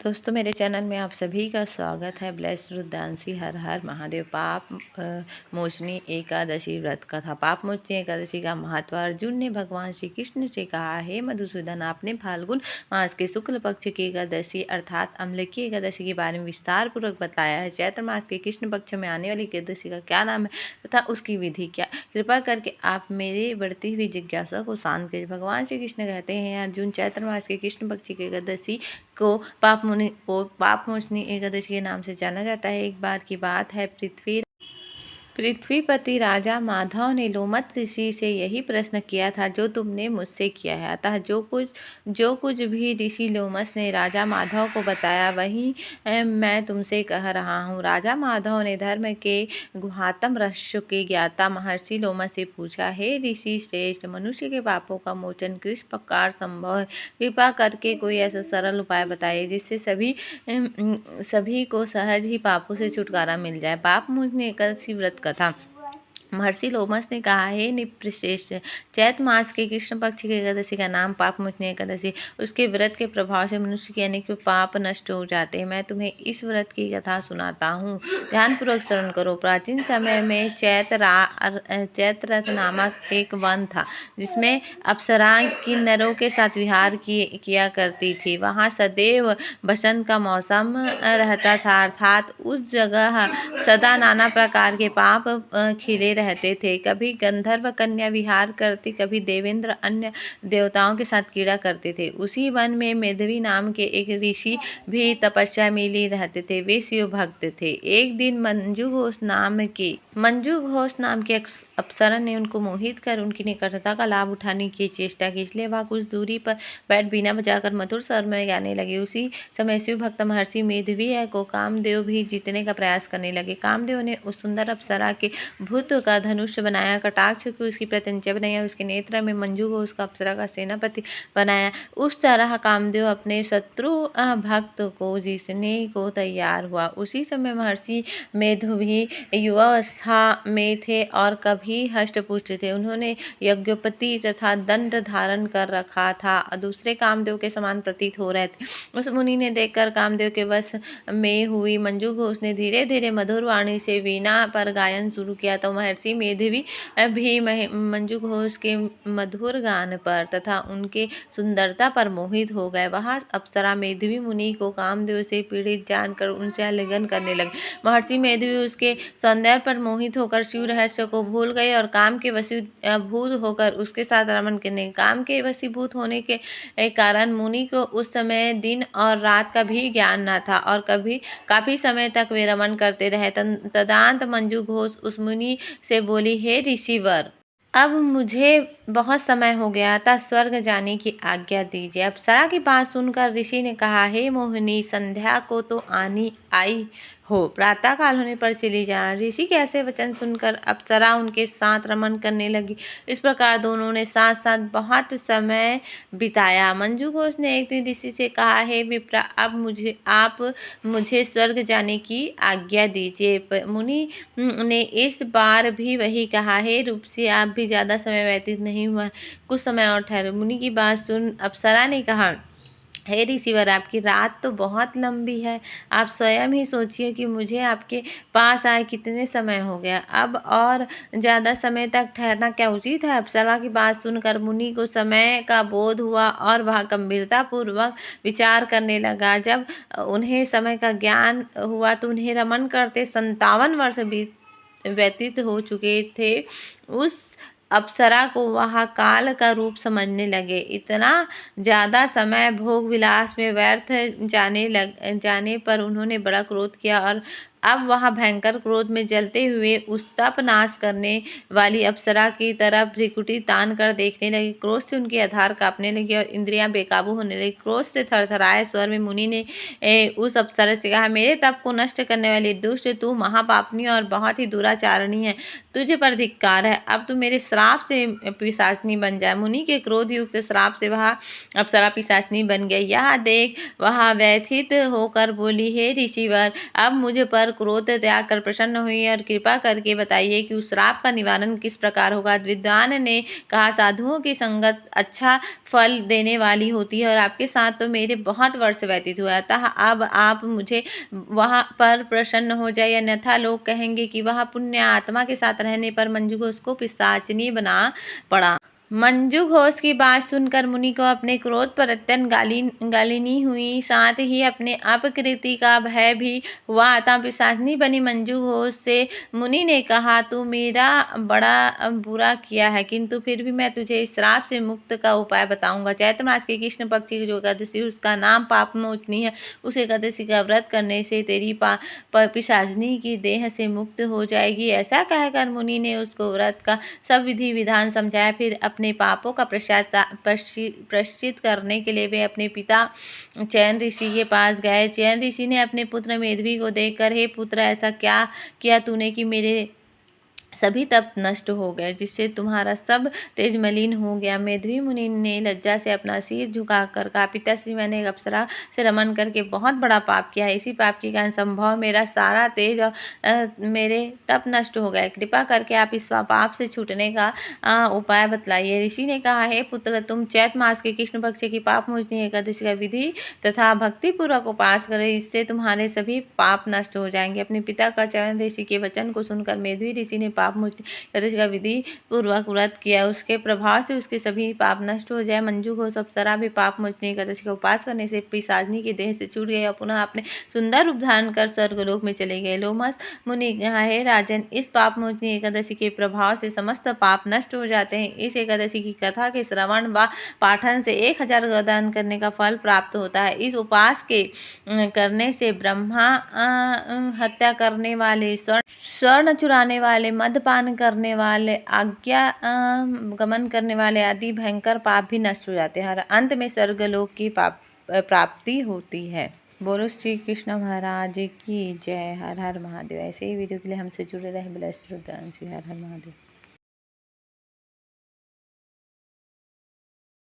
दोस्तों मेरे चैनल में आप सभी का स्वागत है। ब्लेस्ड रुद्रांशी हर हर महादेव। पाप मोचनी एकादशी व्रत कथा। पाप मोचनी एकादशी का महत्व। अर्जुन ने भगवान श्री कृष्ण से कहा, हे मधुसूदन, आपने फाल्गुन मास के शुक्ल पक्ष की एकादशी अर्थात अम्लकी एकादशी के बारे में विस्तार पूर्वक बताया है। चैत्र मास के कृष्ण पक्ष में आने वाली एकादशी का क्या नाम है तथा उसकी विधि क्या? कृपा करके आप मेरी बढ़ती हुई जिज्ञासा को शांत करिए। भगवान श्री कृष्ण कहते हैं, अर्जुन, चैत्र मास के कृष्ण पक्ष की एकादशी को पाप मोचनी एकादशी के नाम से जाना जाता है। एक बार की बात है, पृथ्वीपति राजा माधव ने लोमत ऋषि से यही प्रश्न किया था जो तुमने मुझसे किया है। अतः जो कुछ भी ऋषि लोमस ने राजा माधव को बताया वही मैं तुमसे कह रहा हूँ। राजा माधव ने धर्म के गुहातम रहस्य के ज्ञाता महर्षि लोमस से पूछा, हे ऋषि श्रेष्ठ, मनुष्य के पापों का मोचन किस प्रकार संभव है? कृपा करके कोई ऐसा सरल उपाय बताइए जिससे सभी को सहज ही पापों से छुटकारा मिल जाए। पाप मोचनी एकादशी व्रत कथा। महर्षि लोमस ने कहा, हे निप्रश्रेष्ठ, चैत्र मास के कृष्ण पक्ष की एकादशी का नाम पाप मोचनी एकादशी। उसके व्रत के प्रभाव से मनुष्य के अनेक पाप नष्ट हो जाते हैं। मैं तुम्हें इस व्रत की कथा सुनाता हूँ, ध्यानपूर्वक श्रवण करो। प्राचीन समय में चैत्ररथ नामक एक वन था जिसमें अप्सराएं किन्नरों के साथ विहार किया करती थी। वहाँ सदैव बसंत का मौसम रहता था, अर्थात उस जगह सदा नाना प्रकार के पाप खिले रहते थे। कभी गंधर्व कन्या विहार करती, कभी देवेंद्र अन्य देवताओं के साथ क्रीड़ा करते थे। उसी वन में मेधवी नाम के एक ऋषि भी तपस्या में ली रहते थे। वे शिव भक्त थे। एक दिन मंजू घोष नाम की अप्सरा ने उनको मोहित कर उनकी निकटता का लाभ उठाने की चेष्टा की, इसलिए वह कुछ दूरी पर बैठ बीना बजाकर मधुर स्वर में गाने लगे। उसी समय शिव भक्त महर्षि मेधवी को कामदेव भी जीतने का प्रयास करने लगे। कामदेव ने उस सुंदर अप्सरा के भूत का धनुष बनाया, कटाक्ष की उसकी प्रत्यंचा बनाया, उसके नेत्र में मंजू को उसका अप्सरा का सेनापति बनाया। उस तरह कामदेव अपने शत्रु भक्त को जीतने को तैयार हुआ। उसी समय महर्षि मेधवी युवावस्था में थे और कभी हष्टपुष्ट थे। उन्होंने यज्ञोपति तथा दंड धारण कर रखा था, दूसरे कामदेव के समान प्रतीत हो रहे थे। उस मुनि ने देखकर कामदेव के वश में हुई मंजू घोष ने धीरे धीरे मधुर वाणी से वीणा पर गायन शुरू किया, तो महर्षि मेधवी भी मंजू घोष के मधुर गान पर तथा उनके सुंदरता पर मोहित हो गए। वहां अप्सरा मेधवी मुनि को कामदेव से पीड़ित जानकर उनसे आलिंगन करने लगे। महर्षि मेधवी उसके सौंदर्य पर मोहित होकर शिव रहस्य को भूल गए और काम के वशीभूत होकर उसके साथ रमन करने। काम के वशीभूत होने के कारण मुनि को उस समय दिन और रात का भी ज्ञान न था और काफी समय तक वे रमन करते रहे। तदंत मंजू घोष उस मुनि से बोली, हे ऋषिवर, अब मुझे बहुत समय हो गया था, स्वर्ग जाने की आज्ञा दीजिए। अप्सरा की बात सुनकर ऋषि ने कहा, हे मोहिनी, संध्या को तो आनी आई हो, प्रातः काल होने पर चली जाना। ऋषि के ऐसे वचन सुनकर अप्सरा उनके साथ रमन करने लगी। इस प्रकार दोनों ने साथ साथ बहुत समय बिताया। मंजू घोष ने एक दिन ऋषि से कहा, हे विप्र, अब आप मुझे स्वर्ग जाने की आज्ञा दीजिए। मुनि ने इस बार भी वही कहा, हे रूपसी, आप भी ज्यादा समय व्यतीत नहीं हुआ, कुछ समय और ठहरो। मुनि की बात सुन अप्सरा ने कहा, हे ऋषिवर, आपकी रात तो बहुत लंबी है, आप स्वयं ही सोचिए कि मुझे आपके पास आए कितने समय हो गया, अब और ज़्यादा समय तक ठहरना क्या उचित है? अप्सरा की बात सुनकर मुनि को समय का बोध हुआ और वह गंभीरता पूर्वक विचार करने लगा। जब उन्हें समय का ज्ञान हुआ तो उन्हें रमन करते 57 वर्ष व्यतीत हो चुके थे। उस अप्सरा को वह काल का रूप समझने लगे। इतना ज़्यादा समय भोग विलास में व्यर्थ जाने पर उन्होंने बड़ा क्रोध किया और अब वह भयंकर क्रोध में जलते हुए उस तप नाश करने वाली अप्सरा की तरफ भ्रिकुटी तान कर देखने लगी। क्रोध से उनकी आधार कांपने लगी और इंद्रियां बेकाबू होने लगी। क्रोध से थरथराए स्वर में मुनि ने उस अप्सरा से कहा, मेरे तप को नष्ट करने वाली दुष्ट, तू महापापनी और बहुत ही दुराचारणी है, तुझे पर धिक्कार है। अब तू मेरे श्राप से पिशाचनी बन जाए। मुनि के क्रोध युक्त श्राप से वह अप्सरा पिशाचनी बन गई। यह देख वह व्यथित होकर बोली, हे ऋषिवर, अब मुझ पर क्रोध त्याग कर प्रसन्न हुई और कृपा करके बताइए कि उस श्राप का निवारण किस प्रकार होगा। विद्वान ने कहा, साधुओं की संगत अच्छा फल देने वाली होती है और आपके साथ तो मेरे बहुत वर्ष व्यतीत हुआ, अतः अब आप मुझे वहाँ पर प्रसन्न हो जाए, अन्यथा लोग कहेंगे कि वह पुण्य आत्मा के साथ रहने पर मंजू घोष को पिशाचिनी बना पड़ा। मंजू घोष की बात सुनकर मुनि को अपने क्रोध पर अत्यंत गालिनी हुई, साथ ही अपने अपकृति का भय भी हुआ, अतः पिशाचिनी बनी मंजू घोष से मुनि ने कहा, तू मेरा बड़ा बुरा किया है, किंतु फिर भी मैं तुझे इस श्राप से मुक्त का उपाय बताऊंगा। चैत्र मास की कृष्ण पक्ष की जो एकादशी उसका नाम पाप मोचनी है, उस एकादशी का व्रत करने से तेरी पिशाचिनी की देह से मुक्त हो जाएगी। ऐसा कहकर मुनि ने उसको व्रत का सब विधि विधान समझाया। फिर अपने पापों का प्रायश्चित करने के लिए वे अपने पिता चयन ऋषि के पास गए। चयन ऋषि ने अपने पुत्र मेधावी को देखकर, हे पुत्र, ऐसा क्या किया तूने कि मेरे सभी तप नष्ट हो गए, जिससे तुम्हारा सब तेज मलिन हो गया। मेधावी मुनि ने लज्जा से अपना सिर झुकाकर कहा, पिताश्री, मैंने एक अप्सरा से रमन करके बहुत बड़ा पाप किया है। इसी पाप के कारण संभव मेरा सारा तेज और मेरे तप नष्ट हो गए। कृपा करके आप इस पाप से छूटने का उपाय बतलाइए। ऋषि ने कहा, हे पुत्र, तुम चैत्र मास के कृष्ण पक्ष की पाप मोचनी एकादशी का विधि तथा भक्ति पूर्वक उपास करें, इससे तुम्हारे सभी पाप नष्ट हो जाएंगे। अपने पिता का चयन ऋषि के वचन को सुनकर मेधावी ऋषि ने पाप मोचनी एकादशी का विधि पूर्वक व्रत किया। उसके प्रभाव से उसके सभी पाप नष्ट हो जाए। मंजू घोष अप्सरा भी पाप मोचनी एकादशी का उपास करने से पिशाचिनी के देह से छूट गए और पुनः अपने सुंदर रूप धारण कर स्वर्गलोक में चले गए। लोमस मुनि कहा, हे राजन, इस पाप मोचनी एकादशी के प्रभाव से समस्त पाप नष्ट हो जाते हैं। इस एकादशी की कथा के श्रवण व पाठन से 1000 गोदान करने का फल प्राप्त होता है। इस उपवास के करने से ब्रह्मा हत्या करने वाले, स्वर्ण चुराने वाले, मदपान करने वाले, आज्ञा गमन करने वाले आदि भयंकर पाप भी नष्ट हो जाते हैं। हर अंत में स्वर्गलोक की प्राप्ति होती है। बोलो श्री कृष्ण महाराज की जय। हर हर महादेव। ऐसे ही वीडियो के लिए हमसे जुड़े रहे। ब्लेस्ड रुद्रांशी। हर हर महादेव।